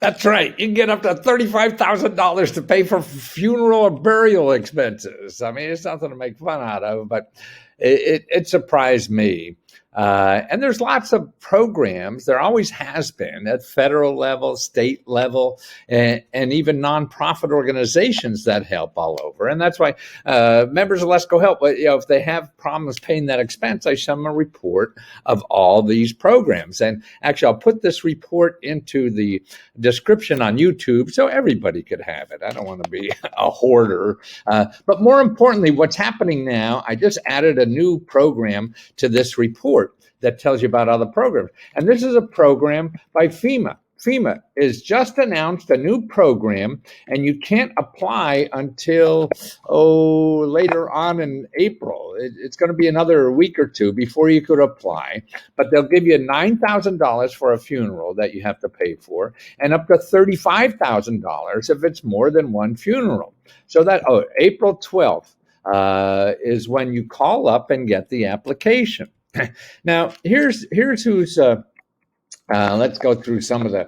That's right. You can get up to $35,000 to pay for funeral or burial expenses. I mean, it's nothing to make fun out of, but it surprised me. And there's lots of programs. There always has been at federal level, state level, and even nonprofit organizations that help all over. And that's why members of Let's Go Help, if they have problems paying that expense, I send them a report of all these programs. And actually, I'll put this report into the description on YouTube so everybody could have it. I don't want to be a hoarder. But more importantly, what's happening now, I just added a new program to this report that tells you about other programs. And this is a program by FEMA. FEMA has just announced a new program, and you can't apply until, later on in April. It's going to be another week or two before you could apply, but they'll give you $9,000 for a funeral that you have to pay for, and up to $35,000 if it's more than one funeral. So that, April 12th is when you call up and get the application. Now, here's who's... let's go through some of the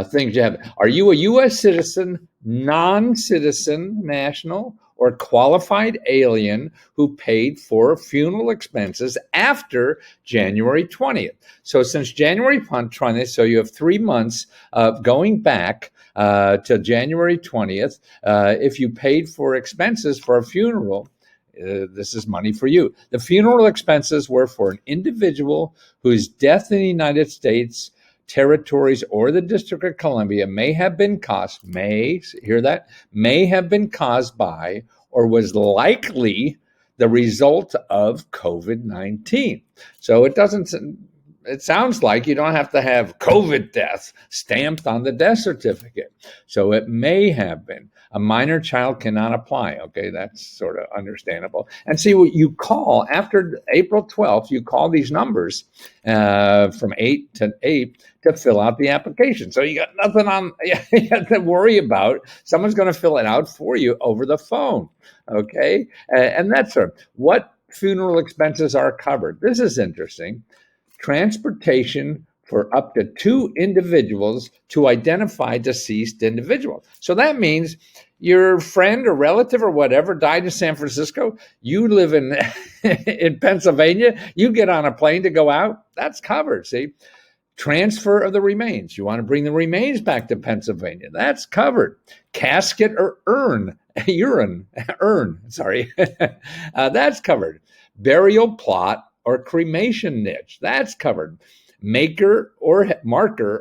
things you have. Are you a U.S. citizen, non-citizen national, or qualified alien who paid for funeral expenses after January 20th? So since January 20th, so you have 3 months of going back to January 20th. If you paid for expenses for a funeral, this is money for you. The funeral expenses were for an individual whose death in the United States, territories, or the District of Columbia may have been caused, may have been caused by or was likely the result of COVID-19. So it sounds like you don't have to have COVID death stamped on the death certificate. So it may have been. A minor child cannot apply. Okay, that's sort of understandable. And see, what you call after April 12th, you call these numbers from 8 to 8 to fill out the application. So you got nothing you have to worry about. Someone's going to fill it out for you over the phone. Okay, and that's what funeral expenses are covered. This is interesting. Transportation for up to 2 individuals to identify deceased individuals. So that means your friend or relative or whatever died in San Francisco. You live in in Pennsylvania. You get on a plane to go out. That's covered. See, transfer of the remains. You want to bring the remains back to Pennsylvania. That's covered. Casket or urn. Sorry, that's covered. Burial plot or cremation niche, that's covered. Marker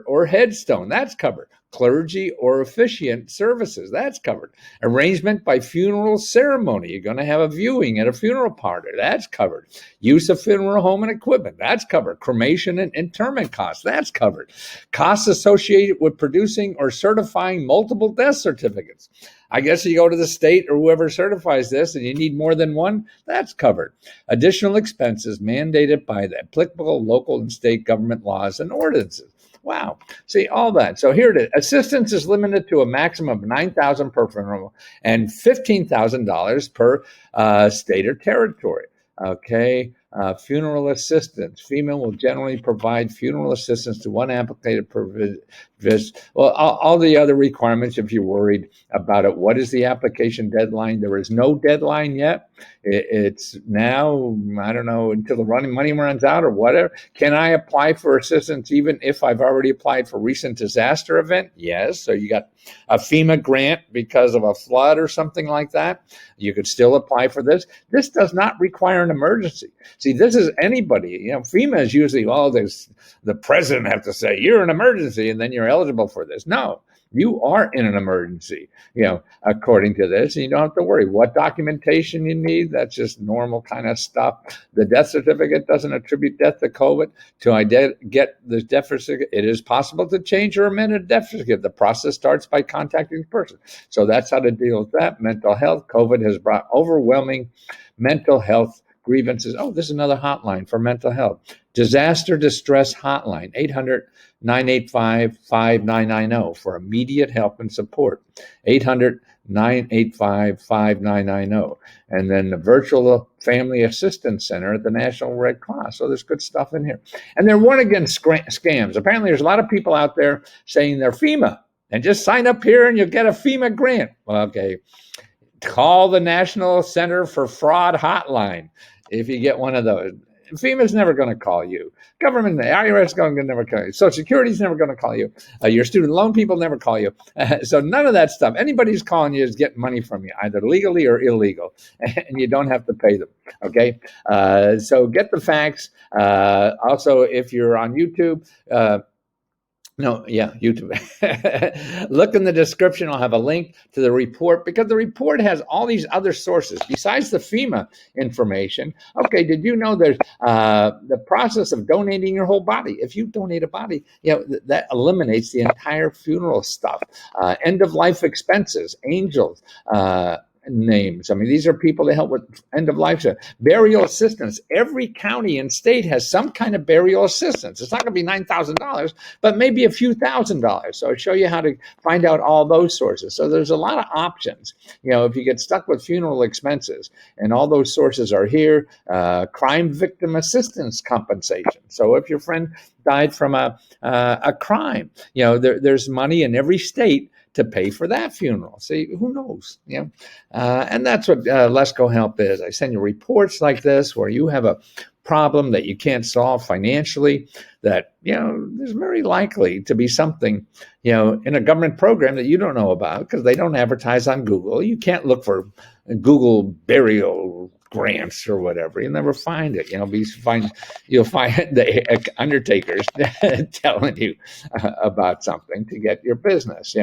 or headstone, that's covered. Clergy or officiant services, that's covered. Arrangement by funeral ceremony, you're going to have a viewing at a funeral party, that's covered. Use of funeral home and equipment, that's covered. Cremation and interment costs, that's covered. Costs associated with producing or certifying multiple death certificates. I guess you go to the state or whoever certifies this and you need more than one, that's covered. Additional expenses mandated by the applicable local and state government laws and ordinances. Wow. See, all that. So here it is. Assistance is limited to a maximum of $9,000 per funeral and $15,000 per state or territory. Okay. Funeral assistance. FEMA will generally provide funeral assistance to one applicant per visit. Well, all the other requirements, if you're worried about it. What is the application deadline? There is no deadline yet. It's now, I don't know, until the money runs out or whatever. Can I apply for assistance even if I've already applied for recent disaster event? Yes. So you got a FEMA grant because of a flood or something like that. You could still apply for this. This does not require an emergency. See, this is anybody. FEMA is usually, the president have to say, you're an emergency, and then you're eligible for this. No, you are in an emergency, according to this, and you don't have to worry what documentation you need. That's just normal kind of stuff. The death certificate doesn't attribute death to COVID. To get the death certificate, it is possible to change or amend a death certificate. The process starts by contacting the person. So that's how to deal with that. Mental health. COVID has brought overwhelming mental health grievances. Oh, this is another hotline for mental health. Disaster distress hotline, 800-985-5990 for immediate help and support. 800-985-5990. And then the virtual family assistance center at the National Red Cross. So there's good stuff in here. And they're warning against scams. Apparently there's a lot of people out there saying they're FEMA and just sign up here and you'll get a FEMA grant. Okay. Call the National Center for Fraud hotline if you get one of those. FEMA's never going to call you. Government, the IRS is going to never call you. Social Security is never going to call you. Your student loan people never call you. So none of that stuff. Anybody who's calling you is getting money from you, either legally or illegal, and you don't have to pay them. Okay, so get the facts. Also, if you're on YouTube. YouTube. Look in the description. I'll have a link to the report, because the report has all these other sources besides the FEMA information. Okay, did you know there's the process of donating your whole body? If you donate a body, that eliminates the entire funeral stuff. End of life expenses, angels. Names. I mean, these are people that help with end of life. Burial assistance. Every county and state has some kind of burial assistance. It's not going to be $9,000, but maybe a few $1,000s. So I'll show you how to find out all those sources. So there's a lot of options. If you get stuck with funeral expenses, and all those sources are here. Crime victim assistance compensation. So if your friend died from a crime, there's money in every state to pay for that funeral. See, who knows? And that's what Let's Go Help is. I send you reports like this where you have a problem that you can't solve financially, that, there's very likely to be something, in a government program that you don't know about because they don't advertise on Google. You can't look for Google burial grants or whatever. You'll never find it. You'll find the undertakers telling you about something to get your business.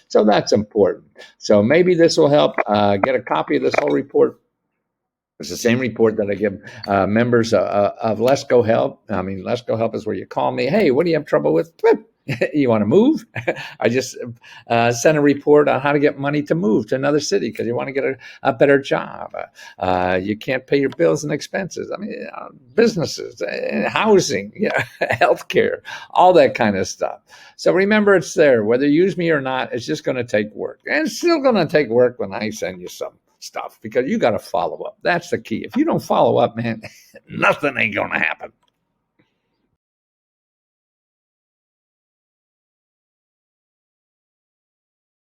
So that's important. So maybe this will help. Get a copy of this whole report. It's the same report that I give members of Let's Go Help. I mean, Let's Go Help is where you call me. Hey, what do you have trouble with? You want to move? I just sent a report on how to get money to move to another city because you want to get a better job. You can't pay your bills and expenses. I mean, businesses, housing, healthcare, all that kind of stuff. So remember, it's there. Whether you use me or not, it's just going to take work. And it's still going to take work when I send you some stuff, because you got to follow up. That's the key. If you don't follow up, man, nothing ain't going to happen.